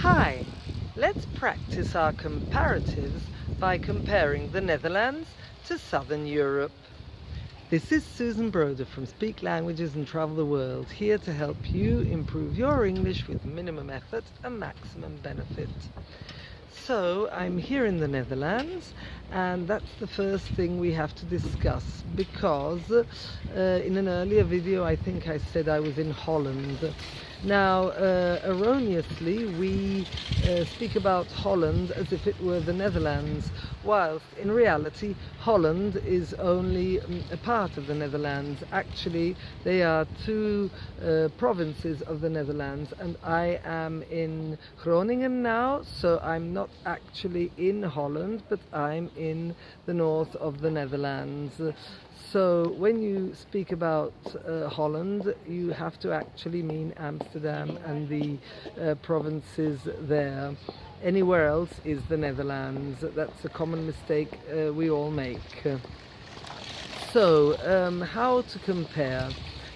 Hi, let's practice our comparatives by comparing the Netherlands to Southern Europe. This is Susan Broder from Speak Languages and Travel the World, here to help you improve your English with minimum effort and maximum benefit. So I'm here in the Netherlands, and that's the first thing we have to discuss, because in an earlier video I think I said I was in Holland. Now, erroneously, we speak about Holland as if it were the Netherlands, whilst in reality Holland is only a part of the Netherlands. Actually, they are two provinces of the Netherlands, and I am in Groningen now, so I'm not actually in Holland, but I'm in the north of the Netherlands. So when you speak about Holland, you have to actually mean Amsterdam and the provinces there. Anywhere else is the Netherlands. That's a common mistake we all make. So how to compare?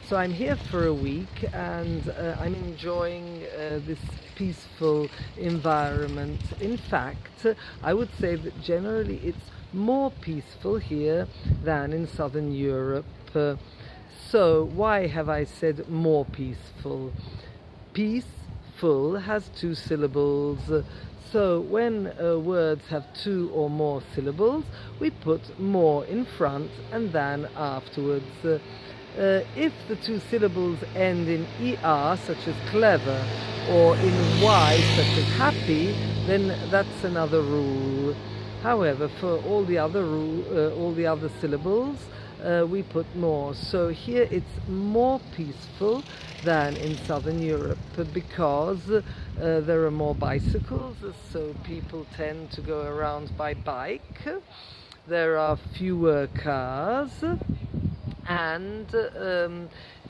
So I'm here for a week, and I'm enjoying this peaceful environment. In fact, I would say that generally it's more peaceful here than in Southern Europe. So why have I said more peaceful? Peaceful has two syllables. So when words have two or more syllables, we put more in front and than afterwards. If the two syllables end in er, such as clever, or in y, such as happy, then that's another rule. However, for all the other syllables, we put more. So here it's more peaceful than in Southern Europe, because there are more bicycles, so people tend to go around by bike. There are fewer cars, and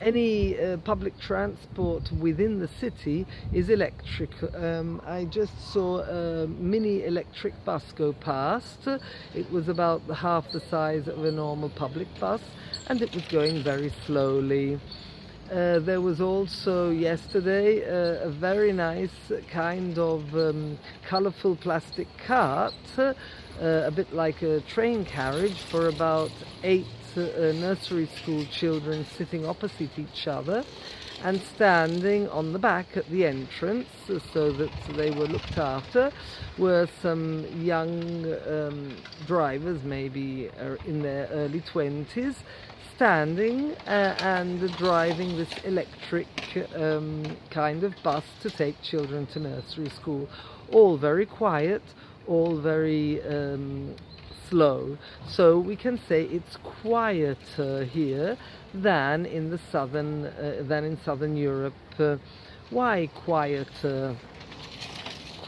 any public transport within the city is electric. I just saw a mini electric bus go past. It was about half the size of a normal public bus, and it was going very slowly. There was also yesterday a very nice kind of colourful plastic cart, a bit like a train carriage, for about 8 nursery school children sitting opposite each other, and standing on the back at the entrance, so that they were looked after, were some young drivers, maybe in their early 20s, standing and driving this electric kind of bus to take children to nursery school. All very quiet, all very slow. So we can say it's quieter here than in Southern Europe. Why quieter?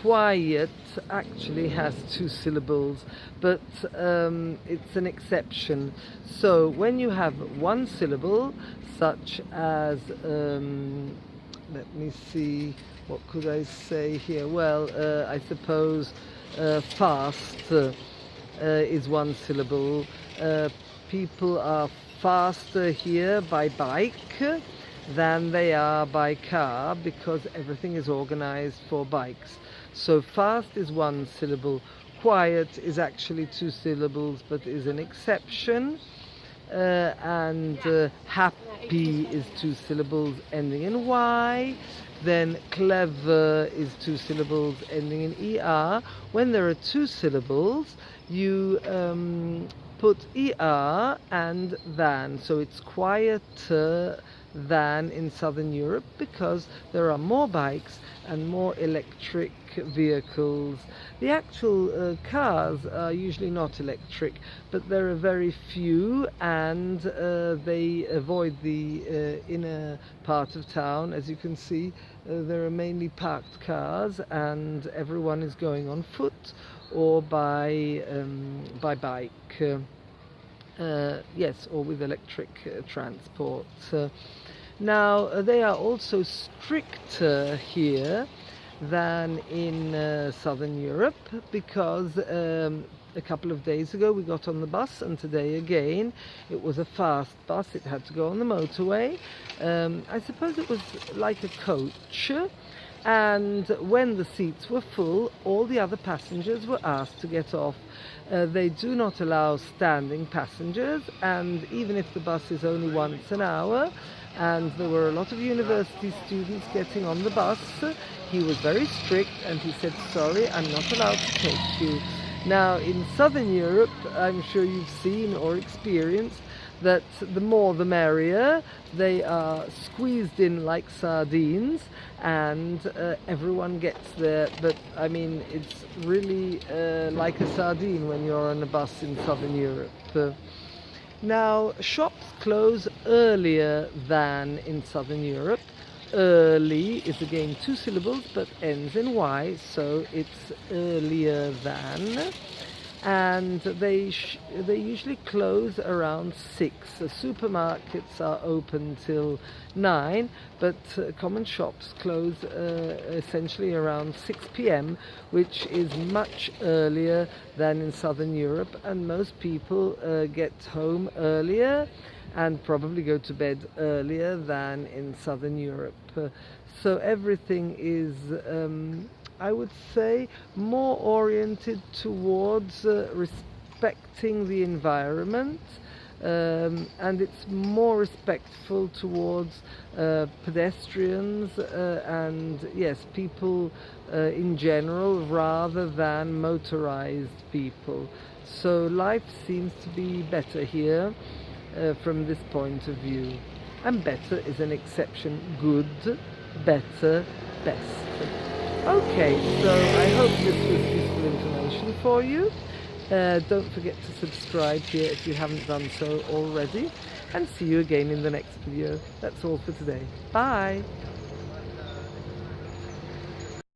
Quiet actually has two syllables, but it's an exception. So when you have one syllable, such as let me see, what could I say here? Well, I suppose fast is one syllable. People are faster here by bike than they are by car, because everything is organized for bikes. So fast is one syllable. Quiet is actually two syllables, but is an exception. And happy is two syllables ending in y. Then clever is two syllables ending in er. When there are two syllables, you put er and than. So it's quieter than in Southern Europe, because there are more bikes and more electric vehicles. The actual cars are usually not electric, but there are very few, and they avoid the inner part of town. As you can see, there are mainly parked cars, and everyone is going on foot or by bike. Yes, or with electric transport. Now, they are also stricter here than in Southern Europe, because a couple of days ago we got on the bus, and today again it was a fast bus. It had to go on the motorway. I suppose it was like a coach. and when the seats were full, all the other passengers were asked to get off. They do not allow standing passengers, and even if the bus is only once an hour, and there were a lot of university students getting on the bus, he was very strict and he said, sorry, I'm not allowed to take you. Now, in Southern Europe, I'm sure you've seen or experienced that the more the merrier. They are squeezed in like sardines, and everyone gets there. But I mean, it's really like a sardine when you're on a bus in Southern Europe. Now, shops close earlier than in Southern Europe. Early is again 2 syllables but ends in Y, so it's earlier than. And they usually close around 6. The supermarkets are open till 9, but common shops close essentially around 6 p.m., which is much earlier than in Southern Europe, and most people get home earlier and probably go to bed earlier than in Southern Europe. So everything is I would say more oriented towards respecting the environment, and it's more respectful towards pedestrians and yes, people in general, rather than motorized people. So life seems to be better here from this point of view, and better is an exception. Good, better, best. Okay, so I hope this was useful information for you. Don't forget to subscribe here if you haven't done so already, and see you again in the next video. That's all for today. Bye!